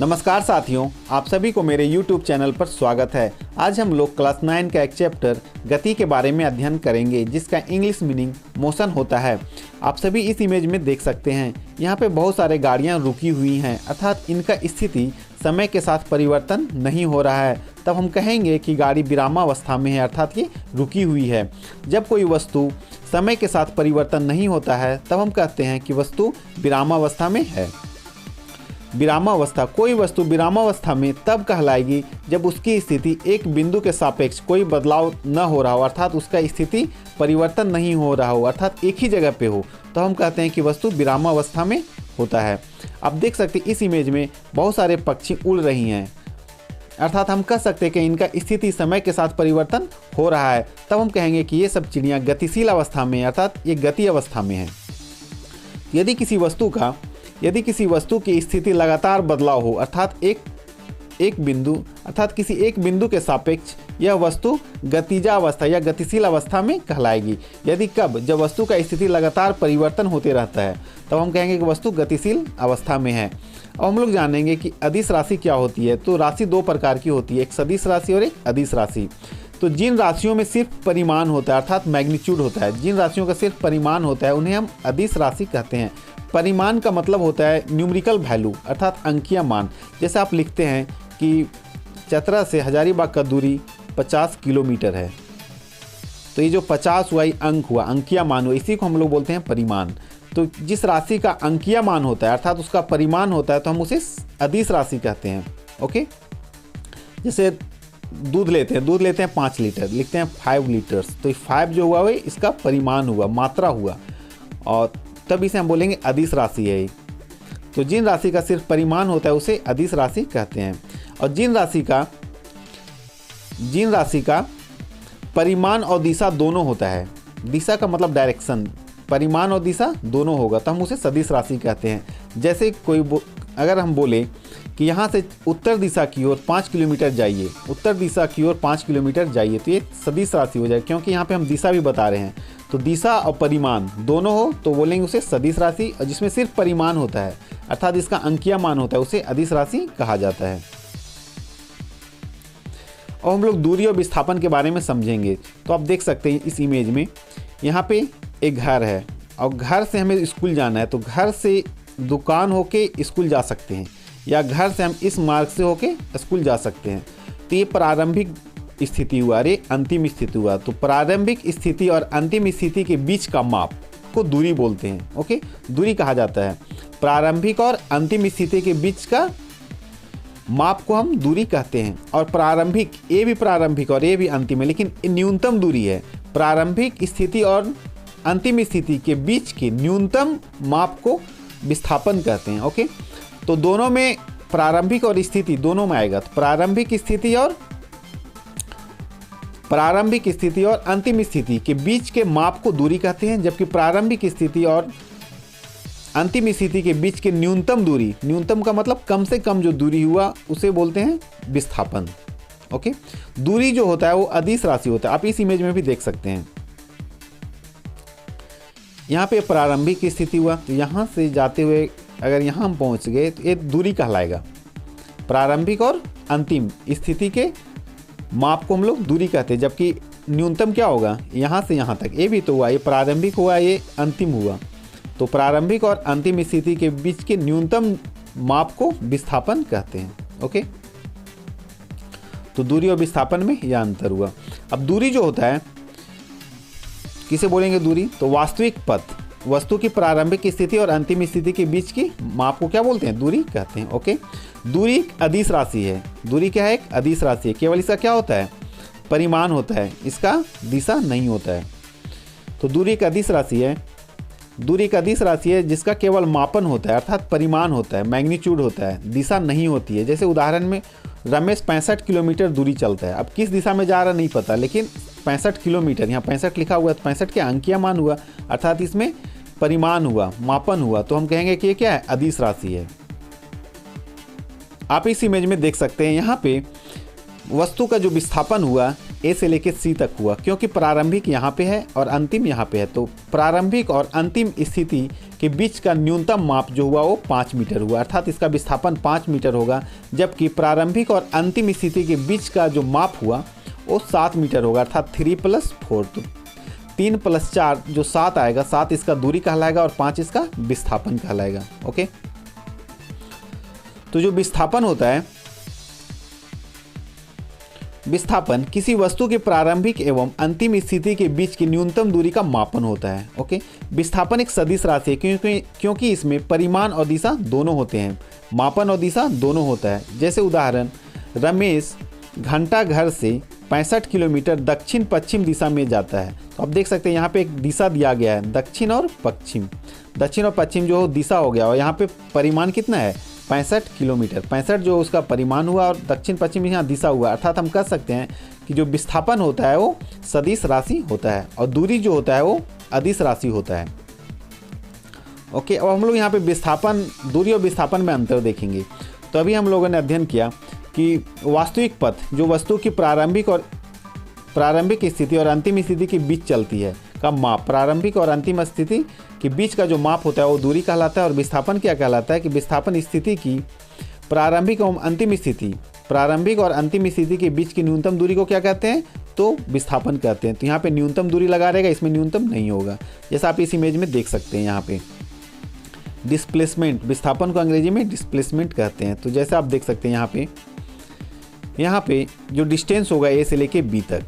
नमस्कार साथियों, आप सभी को मेरे YouTube चैनल पर स्वागत है। आज हम लोग क्लास 9 का एक चैप्टर गति के बारे में अध्ययन करेंगे, जिसका इंग्लिश मीनिंग मोशन होता है। आप सभी इस इमेज में देख सकते हैं, यहाँ पे बहुत सारे गाड़ियाँ रुकी हुई हैं, अर्थात इनका स्थिति समय के साथ परिवर्तन नहीं हो रहा है। तब हम कहेंगे कि गाड़ी विरामावस्था में है, अर्थात ये रुकी हुई है। जब कोई वस्तु समय के साथ परिवर्तन नहीं होता है तब हम कहते हैं कि वस्तु विरामावस्था में है। विरामावस्था, कोई वस्तु विरामावस्था में तब कहलाएगी जब उसकी स्थिति एक बिंदु के सापेक्ष कोई बदलाव न हो रहा हो, अर्थात उसका स्थिति परिवर्तन नहीं हो रहा हो, अर्थात एक ही जगह पे हो, तो हम कहते हैं कि वस्तु विरामावस्था में होता है। आप देख सकते हैं इस इमेज में बहुत सारे पक्षी उड़ रही हैं, अर्थात हम कह सकते हैं कि इनका स्थिति समय के साथ परिवर्तन हो रहा है। तब हम कहेंगे कि ये सब चिड़ियाँ गतिशील अवस्था में, अर्थात ये गति अवस्था में है। यदि किसी वस्तु की स्थिति लगातार बदलाव हो, अर्थात किसी एक बिंदु के सापेक्ष, यह वस्तु गतिजा अवस्था या गतिशील अवस्था में कहलाएगी। जब वस्तु का स्थिति लगातार परिवर्तन होते रहता है तब हम कहेंगे कि वस्तु गतिशील अवस्था में है। अब हम लोग जानेंगे कि अदिश राशि क्या होती है। तो राशि दो प्रकार की होती है, एक सदिश राशि और एक अदिश राशि। तो जिन राशियों में सिर्फ परिमाण होता है, अर्थात मैग्नीट्यूड होता है, जिन राशियों का सिर्फ परिमाण होता है उन्हें हम अदिश राशि कहते हैं। परिमाण का मतलब होता है न्यूमेरिकल वैल्यू, अर्थात अंकीय मान। जैसे आप लिखते हैं कि चतरा से हजारीबाग का दूरी 50 किलोमीटर है, तो ये जो 50 हुआ, ये अंक हुआ, अंकीय मान हुआ, इसी को हम लोग बोलते हैं परिमाण। तो जिस राशि का अंकीय मान होता है, अर्थात उसका परिमाण होता है, तो हम उसे अदिश राशि कहते हैं। ओके, जैसे दूध लेते हैं 5 लीटर, लिखते हैं 5 लीटर्स, तो 5 जो हुआ वो इसका परिमाण हुआ, मात्रा हुआ, और तब इसे हम बोलेंगे अदिश राशि है। तो जिन राशि का सिर्फ परिमाण होता है उसे अदिश राशि कहते हैं। और जिन राशि का परिमाण और दिशा दोनों होता है, दिशा का मतलब डायरेक्शन, परिमाण और दिशा दोनों होगा, तो हम उसे सदिश राशि कहते हैं। जैसे अगर हम बोले कि यहाँ से उत्तर दिशा की ओर 5 किलोमीटर जाइए, उत्तर दिशा की ओर 5 किलोमीटर जाइए, तो ये सदिश राशि हो जाए, क्योंकि यहाँ पे हम दिशा भी बता रहे हैं। तो दिशा और परिमाण दोनों हो तो बोलेंगे उसे सदिश राशि, और जिसमें सिर्फ परिमाण होता है, अर्थात इसका अंकीय मान होता है, उसे अदिश राशि कहा जाता है। और हम लोग दूरी और विस्थापन के बारे में समझेंगे। तो आप देख सकते हैं इस इमेज में, यहाँ पे एक घर है और घर से हमें स्कूल जाना है, तो घर से दुकान होके स्कूल जा सकते हैं, या घर से हम इस मार्ग से होके स्कूल जा सकते हैं। तो ये प्रारंभिक स्थिति हुआ, अरे अंतिम स्थिति हुआ। तो प्रारंभिक स्थिति और अंतिम स्थिति के बीच का माप को दूरी बोलते हैं। ओके, दूरी कहा जाता है। प्रारंभिक और अंतिम स्थिति के बीच का माप को हम दूरी कहते हैं। और प्रारंभिक, ये भी प्रारंभिक और ये भी अंतिम है, लेकिन न्यूनतम दूरी है। प्रारंभिक स्थिति और अंतिम स्थिति के बीच के न्यूनतम माप को विस्थापन कहते हैं। ओके, तो दोनों में, प्रारंभिक और स्थिति दोनों में आएगा। तो प्रारंभिक स्थिति और अंतिम स्थिति के बीच के माप को दूरी कहते हैं, जबकि प्रारंभिक स्थिति और अंतिम स्थिति के बीच के न्यूनतम दूरी, न्यूनतम का मतलब कम से कम जो दूरी हुआ, उसे बोलते हैं विस्थापन। ओके, दूरी जो होता है वो अदिश राशि होता है। आप इस इमेज में भी देख सकते हैं, यहाँ पे प्रारंभिक स्थिति हुआ, तो यहाँ से जाते हुए अगर यहाँ हम पहुँच गए तो ये दूरी कहलाएगा। प्रारंभिक और अंतिम स्थिति के माप को हम लोग दूरी कहते हैं, जबकि न्यूनतम क्या होगा, यहाँ से यहाँ तक, ये भी तो हुआ, ये प्रारंभिक हुआ, ये अंतिम हुआ। तो प्रारंभिक और अंतिम स्थिति के बीच के न्यूनतम माप को विस्थापन कहते हैं। ओके, तो दूरी और विस्थापन में यह अंतर हुआ। अब दूरी जो होता है, किसे बोलेंगे दूरी, तो वास्तविक पथ, वस्तु की प्रारंभिक स्थिति और अंतिम स्थिति के बीच की माप को क्या बोलते हैं, दूरी कहते हैं। ओके, दूरी एक अदिश राशि है। दूरी क्या है, एक अदिश राशि है। केवल इसका क्या होता है, परिमाण होता है, इसका दिशा नहीं होता है। तो दूरी एक अदिश राशि है। दूरी एक अदिश राशि है जिसका केवल मापन होता है, अर्थात परिमाण होता है, मैग्नीट्यूड होता है, दिशा नहीं होती है। जैसे उदाहरण में रमेश 65 किलोमीटर दूरी चलता है, अब किस दिशा में जा रहा नहीं पता, लेकिन 65 किलोमीटर, यहाँ 65 लिखा हुआ है, तो 65 के अंकीय मान हुआ, अर्थात इसमें परिमाण हुआ, मापन हुआ, तो हम कहेंगे कि ये क्या है, अदिश राशि है। आप इस इमेज में देख सकते हैं, यहाँ पे वस्तु का जो विस्थापन हुआ ए से लेकर सी तक हुआ, क्योंकि प्रारंभिक यहाँ पे है और अंतिम यहाँ पे है। तो प्रारंभिक और अंतिम स्थिति के बीच का न्यूनतम माप जो हुआ वो 5 मीटर हुआ, अर्थात इसका विस्थापन 5 मीटर होगा। जबकि प्रारंभिक और अंतिम स्थिति के बीच का जो माप हुआ वो 7 मीटर होगा, अर्थात 3 + 4, तो 3 + 4 जो 7 आएगा, 7 इसका दूरी कहलाएगा और 5 इसका विस्थापन कहलाएगा। ओके, तो जो विस्थापन होता है, विस्थापन किसी वस्तु के प्रारंभिक एवं अंतिम स्थिति के बीच की न्यूनतम दूरी का मापन होता है। ओके, विस्थापन एक सदिश राशि है क्योंकि इसमें परिमाण और दिशा दोनों होते हैं, मापन और दिशा दोनों होता है। जैसे उदाहरण, रमेश घंटा घर से 65 किलोमीटर दक्षिण पश्चिम दिशा में जाता है। तो आप देख सकते हैं यहाँ पे एक दिशा दिया गया है, दक्षिण और पश्चिम। दक्षिण और पश्चिम जो दिशा हो गया और यहाँ पे परिमाण कितना है, 65 किलोमीटर। 65 जो उसका परिमाण हुआ और दक्षिण पश्चिम यहाँ दिशा हुआ, अर्थात हम कह सकते हैं कि जो विस्थापन होता है वो सदिश राशि होता है और दूरी जो होता है वो अदिश राशि होता है। ओके, अब हम लोग यहाँ पे विस्थापन, दूरी और विस्थापन में अंतर देखेंगे। तो अभी हम लोगों ने अध्ययन किया कि वास्तविक पथ जो वस्तु की प्रारंभिक स्थिति और अंतिम स्थिति के बीच चलती है का माप, प्रारंभिक और अंतिम स्थिति के बीच का जो माप होता है वो दूरी कहलाता है। और विस्थापन क्या कहलाता है कि विस्थापन स्थिति की प्रारंभिक और अंतिम स्थिति के बीच की न्यूनतम दूरी को क्या कहते हैं, तो विस्थापन कहते हैं। तो यहाँ पे न्यूनतम दूरी लगा रहेगा, इसमें न्यूनतम नहीं होगा, जैसा आप इस इमेज में देख सकते हैं। यहाँ पे डिस्प्लेसमेंट, विस्थापन को अंग्रेजी में डिस्प्लेसमेंट कहते हैं। तो जैसे आप देख सकते हैं यहाँ पे जो डिस्टेंस होगा ए से लेके बी तक,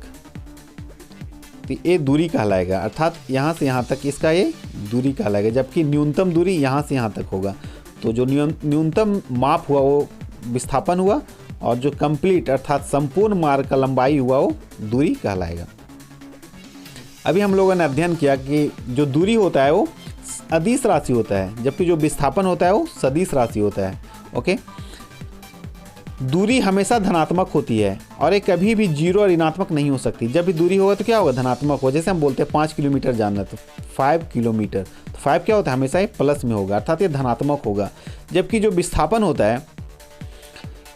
तो ये दूरी कहलाएगा, अर्थात यहाँ से यहाँ तक इसका ये दूरी कहलाएगा। जबकि न्यूनतम दूरी यहाँ से यहाँ तक होगा। तो जो न्यूनतम माप हुआ वो विस्थापन हुआ और जो कंप्लीट अर्थात संपूर्ण मार्ग का लंबाई हुआ वो दूरी कहलाएगा। अभी हम लोगों ने अध्ययन किया कि जो दूरी होता है वो अदिश राशि होता है, जबकि जो विस्थापन होता है वो सदिश राशि होता है। ओके, दूरी हमेशा धनात्मक होती है और ये कभी भी जीरो और ऋणात्मक नहीं हो सकती। जब भी दूरी होगा तो क्या होगा, धनात्मक होगा। जैसे हम बोलते हैं 5 किलोमीटर जाना, तो 5 किलोमीटर, तो 5 क्या होता है, हमेशा ये प्लस में होगा, अर्थात ये धनात्मक होगा। जबकि जो विस्थापन होता है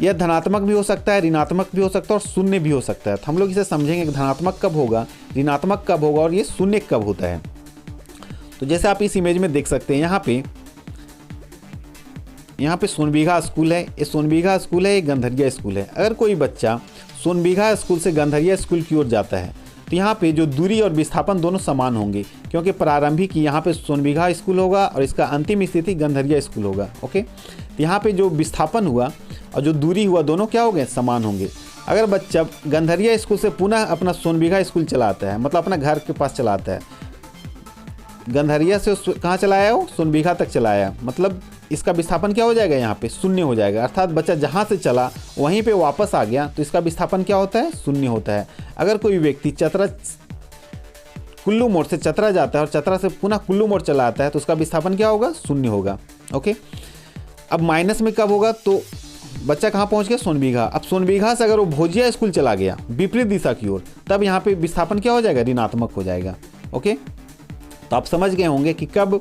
यह धनात्मक भी हो सकता है, ऋणात्मक भी हो सकता है और शून्य भी हो सकता है। तो हम लोग इसे समझेंगे कि धनात्मक कब होगा, ऋणात्मक कब होगा और ये शून्य कब होता है। तो जैसे आप इस इमेज में देख सकते हैं, यहाँ पे सोनबीघा स्कूल है, ये सोनबीघा स्कूल है, ये गंधरिया स्कूल है। अगर कोई बच्चा सोनबीघा स्कूल से गंधरिया स्कूल की ओर जाता है तो यहाँ पे जो दूरी और विस्थापन दोनों समान होंगे, क्योंकि प्रारंभिक यहाँ पे सोनबीघा स्कूल होगा और इसका अंतिम स्थिति गंधरिया स्कूल होगा। ओके, तो यहाँ पे जो विस्थापन हुआ और जो दूरी हुआ दोनों क्या होंगे, समान होंगे। अगर बच्चा गंधरिया स्कूल से पुनः अपना सोनबीघा स्कूल चलाता है, मतलब अपना घर के पास चलाता है, गंधरिया से कहाँ चलाया वो, सोनबीघा तक चलाया, मतलब इसका विस्थापन क्या हो जाएगा, यहाँ पे शून्य हो जाएगा। अर्थात बच्चा जहाँ से चला वहीं पे वापस आ गया तो इसका विस्थापन क्या होता है, शून्य होता है। अगर कोई व्यक्ति कुल्लू मोड़ से चतरा जाता है और चतरा से पुनः कुल्लू मोड़ चला आता है तो उसका विस्थापन क्या होगा, शून्य होगा। ओके, अब माइनस में कब होगा, तो बच्चा कहाँ पहुँच गया, सोनबीघा। अब सोनबीघा से अगर वो भोजिया स्कूल चला गया विपरीत दिशा की ओर, तब यहाँ पे विस्थापन क्या हो जाएगा, ऋणात्मक हो जाएगा। ओके, तो आप समझ गए होंगे कि कब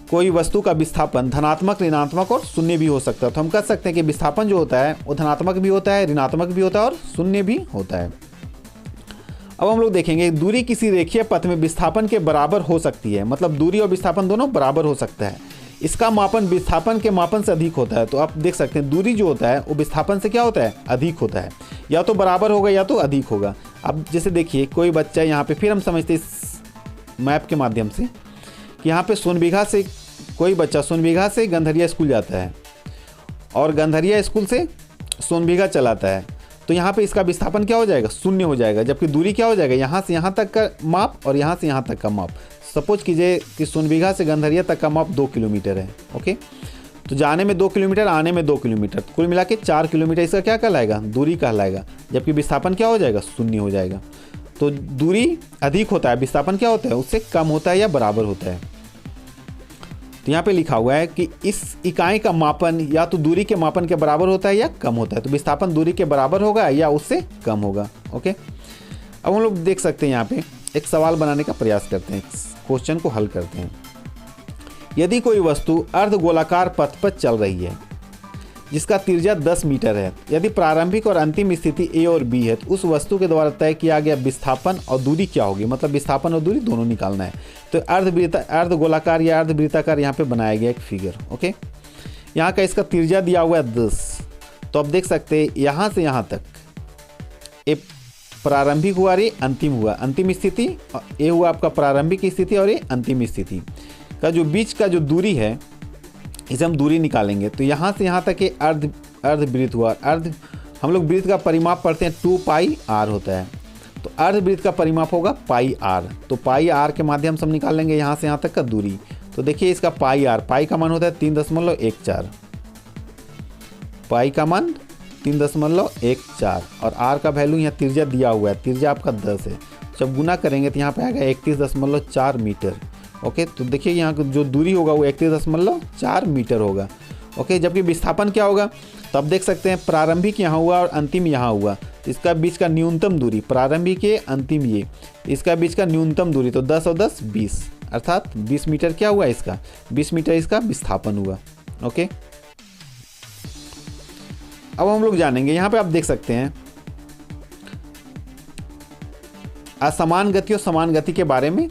कोई वस्तु का विस्थापन धनात्मक, ऋणात्मक और शून्य भी हो सकता है। तो हम कह सकते हैं कि विस्थापन जो होता है वो धनात्मक भी होता है, ऋणात्मक भी होता है और शून्य भी होता है। अब हम लोग देखेंगे दूरी किसी रेखीय पथ में विस्थापन के बराबर हो सकती है, मतलब दूरी और विस्थापन दोनों बराबर हो सकता है। इसका मापन विस्थापन के मापन से अधिक होता है। तो आप देख सकते हैं दूरी जो होता है वो विस्थापन से क्या होता है, अधिक होता है, या तो बराबर होगा या तो अधिक होगा। अब जैसे देखिए कोई बच्चा यहाँ पे, फिर हम समझते इस मैप के माध्यम से कि यहाँ पे सोनबीघा से कोई बच्चा सोनबीघा से गंधरिया स्कूल जाता है और गंधरिया स्कूल से सोनबीघा चलाता है, तो यहाँ पे इसका विस्थापन क्या हो जाएगा, शून्य हो जाएगा। जबकि दूरी क्या हो जाएगा, यहाँ से यहाँ तक का माप और यहाँ से यहाँ तक का माप। सपोज कीजिए कि सोनबीघा से गंधरिया तक का माप 2 किलोमीटर है। ओके, तो जाने में 2 किलोमीटर, आने में 2 किलोमीटर, कुल मिला के 4 किलोमीटर इसका क्या कहलाएगा, दूरी कहलाएगा। जबकि विस्थापन क्या हो जाएगा, शून्य हो जाएगा। तो दूरी अधिक होता है, विस्थापन क्या होता है, उससे कम होता है या बराबर होता है। तो यहाँ पे लिखा हुआ है कि इस इकाई का मापन या तो दूरी के मापन के बराबर होता है या कम होता है। तो विस्थापन दूरी के बराबर होगा या उससे कम होगा। ओके, अब हम लोग देख सकते हैं यहाँ पे एक सवाल बनाने का प्रयास करते हैं, क्वेश्चन को हल करते हैं। यदि कोई वस्तु अर्धगोलाकार पथ पर चल रही है जिसका त्रिज्या 10 मीटर है। यदि प्रारंभिक और अंतिम स्थिति ए और बी है तो उस वस्तु के द्वारा तय किया गया विस्थापन और दूरी क्या होगी, मतलब विस्थापन और दूरी दोनों निकालना है। तो अर्धगोलाकार या अर्धवृत्ताकार यहाँ पे बनाया गया एक फिगर। ओके, यहाँ का इसका त्रिज्या दिया हुआ है 10। तो अब देख सकते हैं यहाँ से यहाँ तक ए प्रारंभिक हुआ और ये अंतिम हुआ, अंतिम स्थिति, ये हुआ आपका प्रारंभिक स्थिति और ये अंतिम स्थिति का जो बीच का जो दूरी है इसे हम दूरी निकालेंगे। तो यहाँ से यहाँ तक ये अर्धवृत्त हुआ। हम लोग वृत्त का परिमाप पढ़ते हैं 2 पाई r होता है, तो अर्धवृत्त का परिमाप होगा पाई r। तो पाई r के माध्यम से हम निकाल लेंगे यहाँ से यहाँ तक का दूरी। तो देखिए इसका पाई r, पाई का मान होता है 3.14, पाई का मान 3.14 और r का वैल्यू यहाँ त्रिज्या दिया हुआ है, त्रिज्या आपका 10 है। जब गुना करेंगे तो यहाँ पे आएगा 31.4 मीटर। ओके, तो देखिए यहाँ जो दूरी होगा वो 31.4 मीटर होगा। ओके, जबकि विस्थापन क्या होगा, तो आप देख सकते हैं प्रारंभिक यहाँ हुआ और अंतिम यहाँ हुआ, इसका बीच का न्यूनतम दूरी, प्रारंभिक ये अंतिम ये, इसका बीच का न्यूनतम दूरी तो 10 और 10 20, अर्थात 20 मीटर क्या हुआ इसका, 20 मीटर इसका विस्थापन हुआ। ओके, अब हम लोग जानेंगे, यहाँ पे आप देख सकते हैं असमान गति और समान गति के बारे में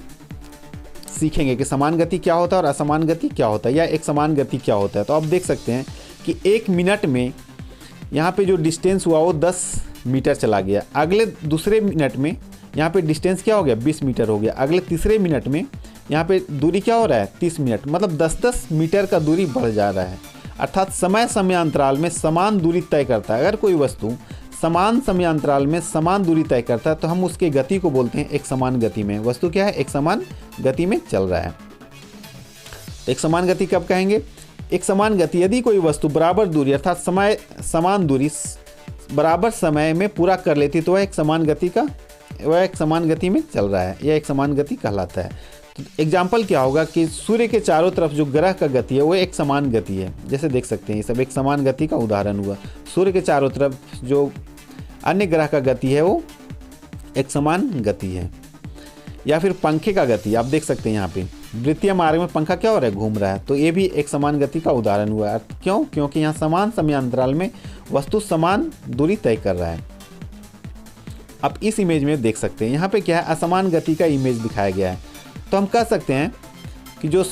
सीखेंगे कि समान गति क्या होता है और असमान गति क्या होता है, या एक समान गति क्या होता है। तो आप देख सकते हैं कि 1 मिनट में यहाँ पे जो डिस्टेंस हुआ वो 10 मीटर चला गया, अगले दूसरे मिनट में यहाँ पे डिस्टेंस क्या हो गया 20 मीटर हो गया, अगले तीसरे मिनट में यहाँ पे दूरी क्या हो रहा है 30 मिनट, मतलब 10-10 मीटर का दूरी बढ़ जा रहा है। अर्थात समय समयांतराल में समान दूरी तय करता है। अगर कोई वस्तु समान समयांतराल में समान दूरी तय करता है तो हम उसके गति को बोलते हैं एक समान गति में। वस्तु क्या है, एक समान गति में चल रहा है। तो एक समान गति कब कहेंगे, एक समान गति यदि कोई वस्तु बराबर दूरी अर्थात समय समान दूरी बराबर समय में पूरा कर लेती तो वह एक समान गति में चल रहा है, यह एक समान गति कहलाता है। तो एग्जाम्पल क्या होगा कि सूर्य के चारों तरफ जो ग्रह का गति है वो एक समान गति है। जैसे देख सकते हैं ये सब एक समान गति का उदाहरण हुआ। सूर्य के चारों तरफ जो अन्य ग्रह का गति है वो एक समान गति है। या फिर पंखे का गति आप देख सकते हैं, यहाँ पे वृत्तीय मार्ग में पंखा क्या हो रहा है, घूम रहा है, तो ये भी एक समान गति का उदाहरण हुआ। क्यों, क्योंकि यहाँ समान समयांतराल में वस्तु समान दूरी तय कर रहा है। आप इस इमेज में देख सकते हैं यहाँ पे क्या है, असमान गति का इमेज दिखाया गया है। तो हम कह सकते हैं कि जो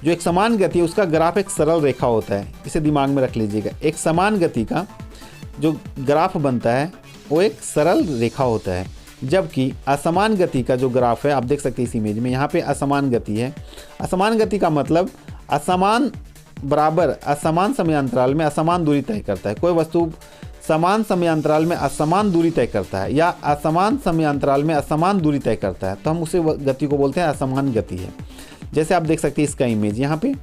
एक समान गति है उसका ग्राफ एक सरल रेखा होता है, इसे दिमाग में रख लीजिएगा। एक समान गति का जो ग्राफ बनता है वो एक सरल रेखा होता है, जबकि असमान गति का जो ग्राफ है आप देख सकते हैं इस इमेज में, यहाँ पे असमान गति है। असमान गति का मतलब असमान समयांतराल में असमान दूरी तय करता है। कोई वस्तु समान समयांतराल में असमान दूरी तय करता है या असमान समयांतराल में असमान दूरी तय करता है तो हम उसे गति को बोलते हैं असमान गति है। जैसे आप देख सकते हैं इसका इमेज, यहाँ पे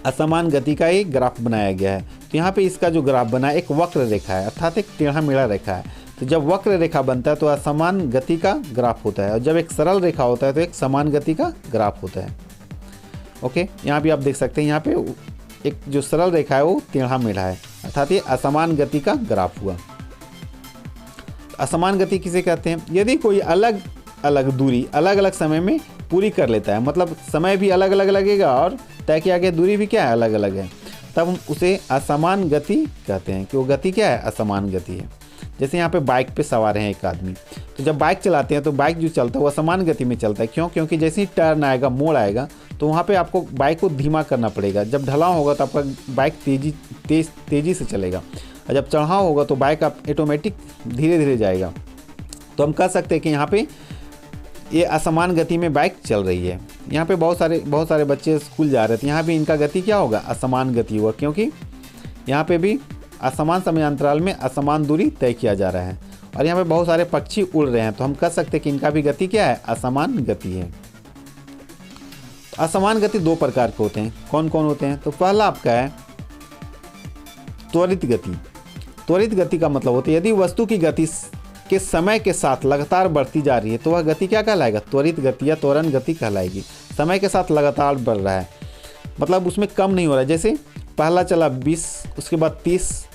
असमान गति का एक ग्राफ बनाया गया है। तो यहाँ पे इसका जो ग्राफ बना है एक वक्र रेखा है, अर्थात एक टेढ़ा मेढ़ा रेखा है। तो जब वक्र रेखा बनता है तो असमान गति का ग्राफ होता है, और जब एक सरल रेखा होता है तो एक समान गति का ग्राफ होता है। ओके, यहाँ भी आप देख सकते हैं यहाँ पे एक जो सरल रेखा है वो टेढ़ा मेढ़ा है, अर्थात ये असमान गति का ग्राफ हुआ। असमान गति किसे कहते हैं, यदि कोई अलग अलग दूरी अलग अलग समय में पूरी कर लेता है, मतलब समय भी अलग अलग लगेगा और तय किया गया दूरी भी क्या है अलग अलग है, तब हम उसे असमान गति कहते हैं कि वो गति क्या है असमान गति है। जैसे यहाँ पे बाइक पे सवार हैं एक आदमी, तो जब बाइक चलाते हैं तो बाइक जो चलता है वो असमान गति में चलता है। क्यों, क्योंकि जैसे ही टर्न आएगा, मोड़ आएगा, तो वहाँ पे आपको बाइक को धीमा करना पड़ेगा। जब ढलाव होगा तो आपका बाइक तेज़ी से चलेगा, और जब चढ़ाव होगा तो बाइक आप ऑटोमेटिक धीरे धीरे जाएगा। तो हम कह सकते हैं कि यहाँ पे ये असमान गति में बाइक चल रही है। यहाँ पे बहुत सारे बच्चे स्कूल जा रहे थे, यहाँ भी इनका गति क्या होगा असमान गति हुआ, क्योंकि यहाँ पे भी असमान समयांतराल में असमान दूरी तय किया जा रहा है। और यहाँ पे बहुत सारे पक्षी उड़ रहे हैं, तो हम कह सकते हैं कि इनका भी गति क्या है असमान गति है। तो असमान गति 2 प्रकार के होते हैं। कौन कौन होते हैं, तो पहला आपका है त्वरित गति। त्वरित गति का मतलब होता है यदि वस्तु की गति के समय के साथ लगातार बढ़ती जा रही है तो वह गति क्या कहलाएगा, त्वरित गति या त्वरण गति कहलाएगी। समय के साथ लगातार बढ़ रहा है, मतलब उसमें कम नहीं हो रहा है। जैसे पहला चला 20, उसके बाद 30,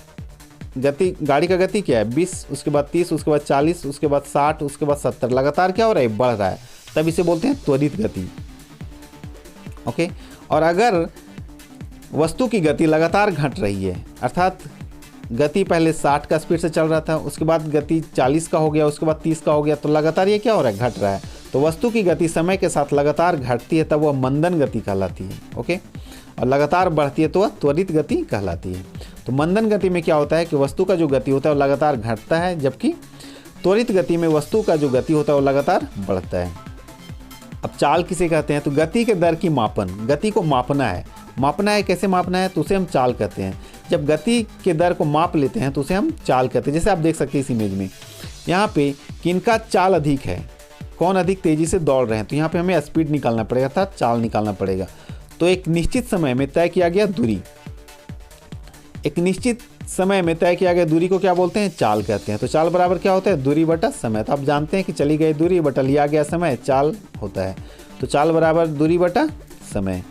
गति गाड़ी का गति क्या है 20, उसके बाद 30, उसके बाद 40, उसके बाद 60, उसके बाद 70, लगातार क्या हो रहा है बढ़ रहा है, तब इसे बोलते हैं त्वरित गति। ओके, और अगर वस्तु की गति लगातार घट रही है, अर्थात गति पहले 60 का स्पीड से चल रहा था, उसके बाद गति 40 का हो गया, उसके बाद 30 का हो गया, तो लगातार ये क्या हो रहा है, घट रहा है। तो वस्तु की गति समय के साथ लगातार घटती है तब वह मंदन गति कहलाती है। ओके, और लगातार बढ़ती है तो वह त्वरित गति कहलाती है। तो मंदन गति में क्या होता है कि वस्तु का जो गति होता है वो लगातार घटता है, जबकि त्वरित गति में वस्तु का जो गति होता है वो लगातार बढ़ता है। अब चाल किसे कहते हैं, तो गति के दर की मापन, गति को मापना है, कैसे मापना है, तो उसे हम चाल कहते हैं। जब गति के दर को माप लेते हैं तो उसे हम चाल कहते हैं। जैसे आप देख सकते हैं इस इमेज में, यहाँ पे किनका चाल अधिक है, कौन अधिक तेजी से दौड़ रहे हैं, तो यहाँ पे हमें स्पीड निकालना पड़ेगा, अर्थात चाल निकालना पड़ेगा। तो एक निश्चित समय में तय किया गया दूरी, एक निश्चित समय में तय किया गया दूरी को क्या बोलते हैं, चाल कहते हैं। तो चाल बराबर क्या होता है, दूरी बटा समय। तो आप जानते हैं कि चली गई दूरी बटा लिया गया समय चाल होता है। तो चाल बराबर दूरी बटा समय।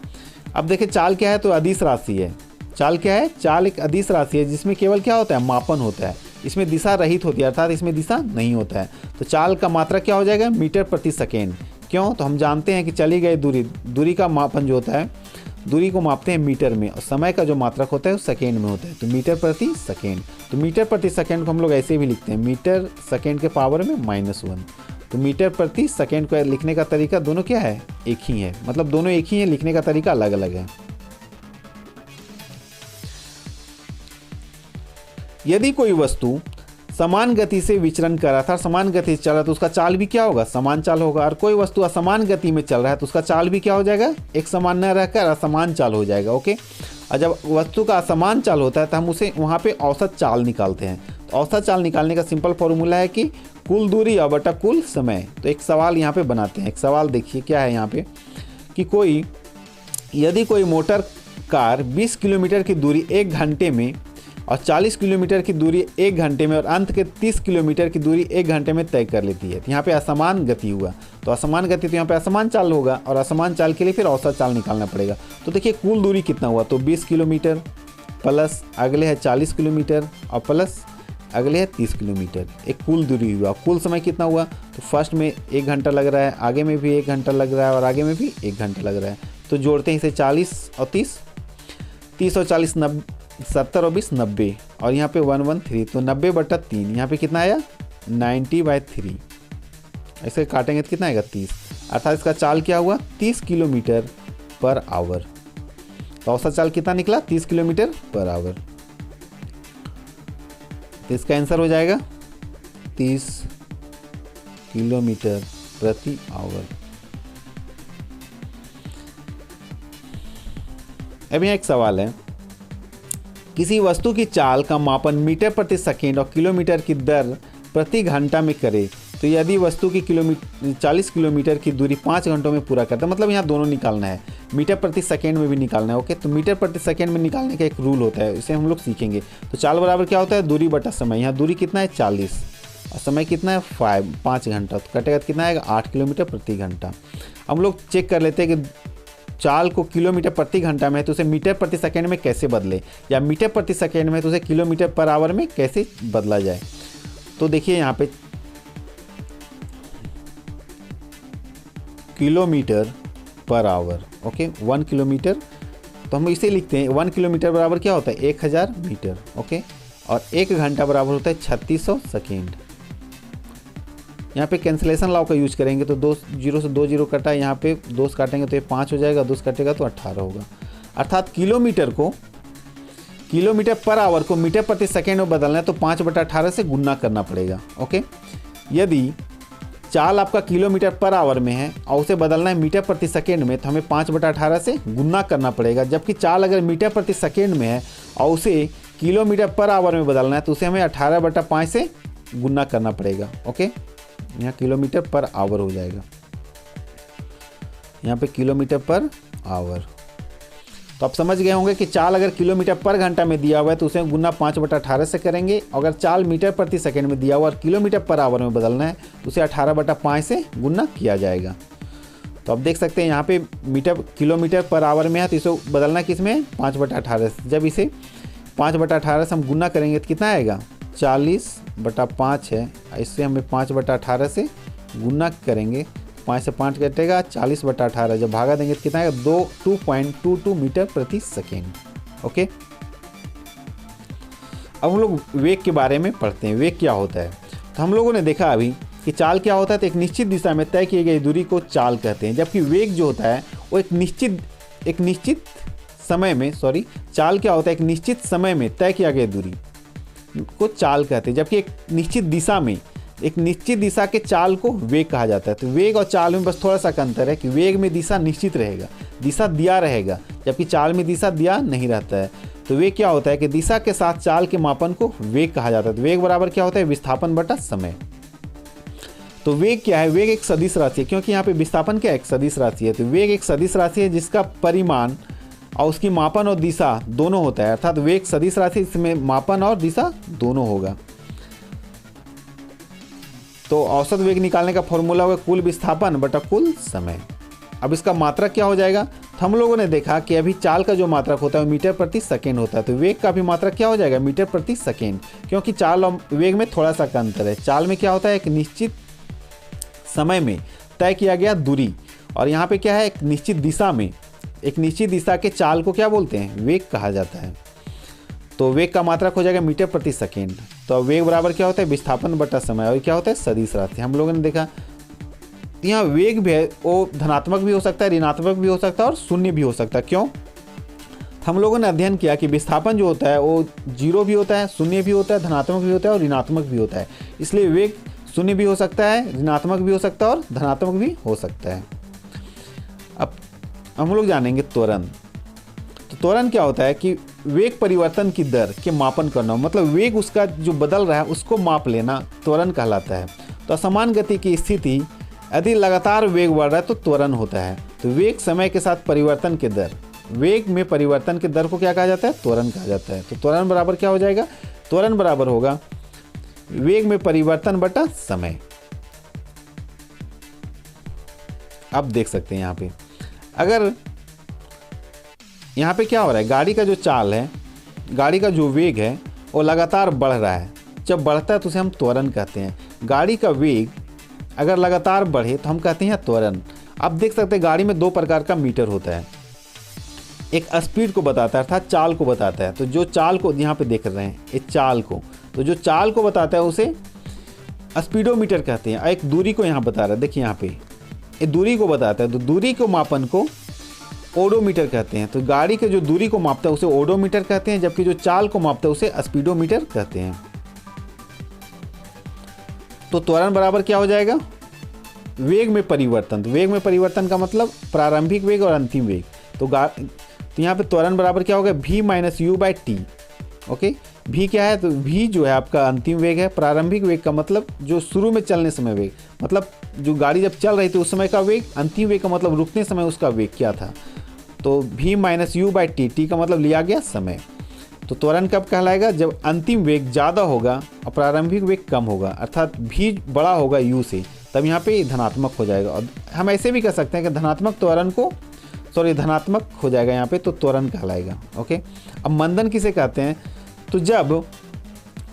अब देखिए चाल क्या है, तो अदिश राशि है। चाल क्या है, चाल एक अदिश राशि है जिसमें केवल क्या होता है, मापन होता है, इसमें दिशा रहित होती है, अर्थात इसमें दिशा नहीं होता है। तो चाल का मात्रक क्या हो जाएगा, मीटर प्रति सेकेंड। क्यों, तो हम जानते हैं कि चली गई दूरी का मापन जो होता है, दूरी को मापते हैं मीटर में, और समय का जो मात्रक होता है वो सेकेंड में होता है, तो मीटर प्रति सेकेंड। तो मीटर प्रति सेकेंड को हम लोग ऐसे भी लिखते हैं, मीटर सेकेंड के पावर में -1। तो मीटर प्रति सेकेंड को लिखने का तरीका दोनों क्या है, एक ही है, मतलब दोनों एक ही है, लिखने का तरीका अलग अलग है। यदि कोई वस्तु समान गति से विचरण कर रहा था, समान गति से चल रहा, तो उसका चाल भी क्या होगा, समान चाल होगा। और कोई वस्तु असमान गति में चल रहा है तो उसका चाल भी क्या हो जाएगा, एक समान न रहकर असमान चाल हो जाएगा। ओके, और जब वस्तु का असमान चाल होता है तो हम उसे वहाँ पे औसत चाल निकालते हैं। तो औसत चाल निकालने का सिंपल फॉर्मूला है कि कुल दूरी और बटा कुल समय। तो एक सवाल यहाँ पे बनाते हैं, एक सवाल देखिए क्या है यहाँ पे, कि यदि कोई मोटर कार 20 किलोमीटर की दूरी 1 घंटे में और 40 किलोमीटर की दूरी 1 घंटे में और अंत के 30 किलोमीटर की दूरी 1 घंटे में तय कर लेती है, तो यहाँ पे असमान गति हुआ। तो असमान गति तो यहाँ पे असमान चाल होगा, और असमान चाल के लिए फिर औसत चाल निकालना पड़ेगा। तो देखिए कुल दूरी कितना हुआ, तो 20 किलोमीटर प्लस अगले है 40 किलोमीटर और प्लस अगले है 30 किलोमीटर, एक कुल दूरी हुआ। कुल समय कितना हुआ, तो फर्स्ट में 1 घंटा लग रहा है, आगे में भी 1 घंटा लग रहा है और आगे में भी 1 घंटा लग रहा है। तो जोड़ते हैं इसे 40 और 30, 30 और 40 70 और 20 90, और यहाँ पे 113, तो 90/3, यहाँ पे कितना आया 90/3, ऐसे काटेंगे तो कितना आएगा 30, अर्थात इसका चाल क्या हुआ 30 किलोमीटर पर आवर। तो औसत चाल कितना निकला 30 किलोमीटर पर आवर। तो इसका आंसर हो जाएगा 30 किलोमीटर प्रति आवर। अब यहाँ एक सवाल है, किसी वस्तु की चाल का मापन मीटर प्रति सेकेंड और किलोमीटर की दर प्रति घंटा में करे, तो यदि वस्तु की 40 किलोमीटर की दूरी 5 घंटों में पूरा करता है, मतलब यहाँ दोनों निकालना है, मीटर प्रति सेकेंड में भी निकालना है। ओके, तो मीटर प्रति सेकेंड में निकालने का एक रूल होता है, इसे हम लोग सीखेंगे। तो चाल बराबर क्या होता है, दूरी बटा समय। यहाँ दूरी कितना है 40 और समय कितना है 5 घंटा, तो कटेगा तो कितना आएगा 8 किलोमीटर प्रति घंटा। हम लोग चेक कर लेते हैं कि चाल को किलोमीटर प्रति घंटा में है तो उसे मीटर प्रति सेकेंड में कैसे बदले, या मीटर प्रति सेकेंड में तो उसे किलोमीटर पर आवर में कैसे बदला जाए। तो देखिए यहाँ पे kilometre per hour, okay 1 kilometre, तो हम इसे लिखते हैं 1 किलोमीटर बराबर क्या होता है 1000 मीटर। ओके, और 1 घंटा बराबर होता है 3600 सेकेंड। यहाँ पे कैंसिलेशन लॉ का यूज करेंगे तो 2 0 से 2 0 कटा, यहाँ पे 2 काटेंगे तो ये 5 हो जाएगा, 2 कटेगा तो 18 होगा। अर्थात किलोमीटर पर आवर को मीटर प्रति सेकेंड में बदलना है तो 5/18 से गुना करना पड़ेगा। ओके, यदि चाल आपका किलोमीटर पर आवर में है और उसे बदलना है मीटर प्रति सेकेंड में, तो हमें 5/18 से गुना करना पड़ेगा। जबकि चाल अगर मीटर प्रति सेकेंड में है और उसे किलोमीटर पर आवर में बदलना है तो उसे हमें 18/5 से गुना करना पड़ेगा। ओके, यहाँ किलोमीटर पर आवर हो जाएगा, यहाँ पे किलोमीटर पर आवर। तो आप समझ गए होंगे कि चाल अगर किलोमीटर पर घंटा में दिया हुआ है तो उसे गुना 5/18 से करेंगे। अगर चाल मीटर प्रति सेकेंड में दिया हुआ और किलोमीटर पर आवर में बदलना है तो उसे 18/5 से गुना किया जाएगा। तो आप देख सकते हैं यहाँ पे किलोमीटर पर आवर में है तो इसे बदलना किस में 5/18 से। जब इसे 5/18 से हम गुना करेंगे तो कितना आएगा 40/5 है, इससे हमें 5/18 से गुना करेंगे, 5 से 5 कटेगा 40/18, जब भागा देंगे तो कितना आएगा 2.22 मीटर प्रति सेकेंड। ओके, अब हम लोग वेग के बारे में पढ़ते हैं। वेग क्या होता है? तो हम लोगों ने देखा अभी कि चाल क्या होता है, तो एक निश्चित दिशा में तय की गई दूरी को चाल कहते हैं, जबकि वेग जो होता है वो एक निश्चित समय में, चाल क्या होता है, एक निश्चित समय में तय किया गई दूरी को चाल कहते हैं, जबकि एक निश्चित दिशा में, एक निश्चित दिशा के चाल को वेग कहा जाता है। तो वेग और चाल में बस थोड़ा सा अंतर है कि वेग में दिशा निश्चित रहेगा, दिशा दिया रहेगा, जबकि चाल में दिशा दिया नहीं रहता है। तो वेग क्या होता है कि दिशा के साथ चाल के मापन को वेग कहा जाता है। तो वेग बराबर क्या होता है? विस्थापन बटा समय। तो वेग क्या है? वेग एक सदिश राशि है, क्योंकि यहाँ पे विस्थापन क्या एक सदिश राशि है। तो वेग एक सदिश राशि है जिसका परिमाण और उसकी मापन और दिशा दोनों होता है, अर्थात वेग सदिश राशि, इसमें मापन और दिशा दोनों होगा। तो औसत वेग निकालने का फॉर्मूला होगा कुल विस्थापन बटा कुल समय। अब इसका मात्रक क्या हो जाएगा? तो हम लोगों ने देखा कि अभी चाल का जो मात्रक होता है वो मीटर प्रति सेकेंड होता है, तो वेग का भी मात्रक क्या हो जाएगा? मीटर प्रति सेकेंड, क्योंकि चाल और वेग में थोड़ा सा अंतर है। चाल में क्या होता है? एक निश्चित समय में तय किया गया दूरी, और यहाँ पे क्या है? एक निश्चित दिशा में, एक निश्चित दिशा के चाल को क्या बोलते हैं? वेग कहा जाता है। तो वेग का मात्रक हो जाएगा मीटर प्रति सेकेंड। तो वेग बराबर क्या होता है? विस्थापन बटा समय, और क्या होता है? सदिश राशि। हम लोगों ने देखा यहाँ वेग भी है, वो धनात्मक भी हो सकता है, ऋणात्मक भी हो सकता है और शून्य भी हो सकता है। क्यों? हम लोगों ने अध्ययन किया कि विस्थापन जो होता है वो 0 भी होता है, शून्य भी होता है, धनात्मक भी होता है और ऋणात्मक भी होता है। इसलिए वेग शून्य भी हो सकता है, ऋणात्मक भी हो सकता है और धनात्मक भी हो सकता है। अब हम लोग जानेंगे त्वरण। तो त्वरण क्या होता है कि वेग परिवर्तन की दर के मापन करना, मतलब वेग उसका जो बदल रहा है उसको माप लेना त्वरण कहलाता है। तो असमान गति की स्थिति यदि लगातार वेग बढ़ रहा है तो त्वरण होता है। तो वेग समय के साथ परिवर्तन की दर, वेग में परिवर्तन की दर को क्या कहा जाता है? त्वरण कहा जाता है। तो त्वरण बराबर क्या हो जाएगा? त्वरण बराबर होगा वेग में परिवर्तन बटा समय। अब देख सकते हैं यहाँ पे, अगर यहाँ पे क्या हो रहा है, गाड़ी का जो चाल है, गाड़ी का जो वेग है वो लगातार बढ़ रहा है। जब बढ़ता है तो उसे हम त्वरण कहते हैं। गाड़ी का वेग अगर लगातार बढ़े तो हम कहते हैं त्वरण। अब देख सकते हैं गाड़ी में 2 प्रकार का मीटर होता है, एक स्पीड को बताता है अर्थात चाल को बताता है। तो जो चाल को यहाँ पे देख रहे हैं, इस चाल को, तो जो चाल को बताता है उसे स्पीडोमीटर कहते हैं। एक दूरी को यहाँ बता रहा है, देखिए यहाँ पे ये दूरी को बताता है, तो दूरी को मापन को ओडोमीटर कहते हैं। तो गाड़ी के जो दूरी को मापता है उसे ओडोमीटर कहते हैं, जबकि जो चाल को मापता है उसे स्पीडोमीटर कहते हैं। तो त्वरण बराबर क्या हो जाएगा? वेग में परिवर्तन। तो वेग में परिवर्तन का मतलब प्रारंभिक वेग और अंतिम वेग। तो यहाँ पे त्वरण बराबर क्या होगा? v minus you by T. Okay, v क्या है? तो v जो है आपका अंतिम वेग है। प्रारंभिक वेग का मतलब जो शुरू में चलने समय वेग, मतलब जो गाड़ी जब चल रही थी उस समय का वेग। अंतिम वेग का मतलब रुकने समय उसका वेग क्या था। तो v minus you by T, T का मतलब लिया गया समय। तो त्वरण कब कहलाएगा? जब अंतिम वेग ज़्यादा होगा और प्रारंभिक वेग कम होगा, अर्थात v बड़ा होगा u से, तब यहाँ पे धनात्मक हो जाएगा। और हम ऐसे भी कह सकते हैं कि धनात्मक त्वरण को धनात्मक हो जाएगा यहाँ पे, तो त्वरण कहलाएगा। ओके, अब मंदन किसे कहते हैं? तो जब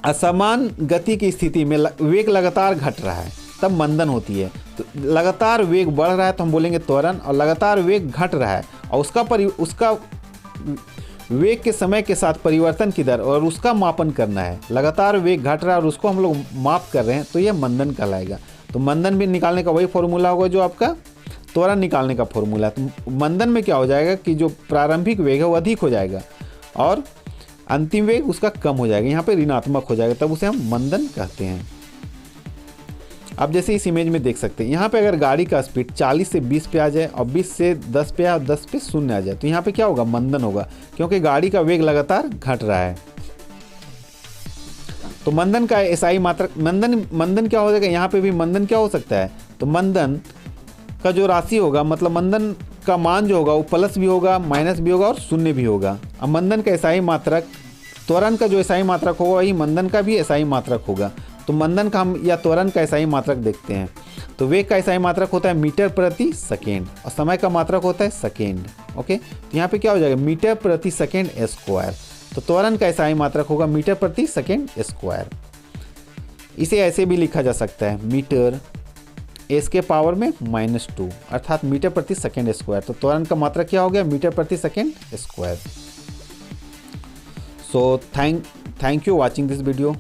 असमान गति की स्थिति में वेग लगातार घट रहा है तब मंदन होती है। तो लगातार वेग बढ़ रहा है तो हम बोलेंगे त्वरण, और लगातार वेग घट रहा है और उसका वेग के समय के साथ परिवर्तन की दर और उसका मापन करना है। लगातार वेग घट रहा है और उसको हम लोग माप कर रहे हैं, तो यह मंदन कहलाएगा। तो मंदन भी निकालने का वही फॉर्मूला होगा जो आपका त्वरण निकालने का फॉर्मूला। तो मंदन में क्या हो जाएगा कि जो प्रारंभिक वेग है वो अधिक हो जाएगा और अंतिम वेग उसका कम हो जाएगा, यहाँ पे ऋणात्मक हो जाएगा, तब उसे हम मंदन कहते हैं। आप जैसे इस इमेज में देख सकते हैं, यहाँ पे अगर गाड़ी का स्पीड 40 से 20 पे आ जाए और 20 से 10 पे और 10 पे 0 आ जाए, तो यहाँ पे क्या होगा? मंदन होगा, क्योंकि गाड़ी का वेग लगातार घट रहा है। तो मंदन का एसआई मात्रक, मंदन क्या हो जाएगा? यहाँ पे भी मंदन क्या हो सकता है? तो मंदन का जो राशि होगा, मतलब मंदन का मान जो होगा वो प्लस भी होगा, माइनस भी होगा और 0 भी होगा। अब मंदन का एसआई मात्रक, त्वरण का जो एसआई मात्रक होगा वही मंदन का भी एसआई मात्रक होगा। तो मंदन का हम या त्वरण का एसआई मात्रक देखते हैं। तो वेग का एसआई मात्रक होता है मीटर प्रति सेकेंड और समय का मात्रक होता है सेकेंड। ओके, तो यहाँ पे क्या हो जाएगा? मीटर प्रति सेकेंड स्क्वायर। तो त्वरण का एसआई मात्रक होगा मीटर प्रति सेकेंड स्क्वायर। इसे ऐसे भी लिखा जा सकता है मीटर एस के पावर में -2 अर्थात मीटर प्रति सेकेंड स्क्वायर। तो त्वरण का मात्रक क्या हो गया? मीटर प्रति second square. So thank you watching this video.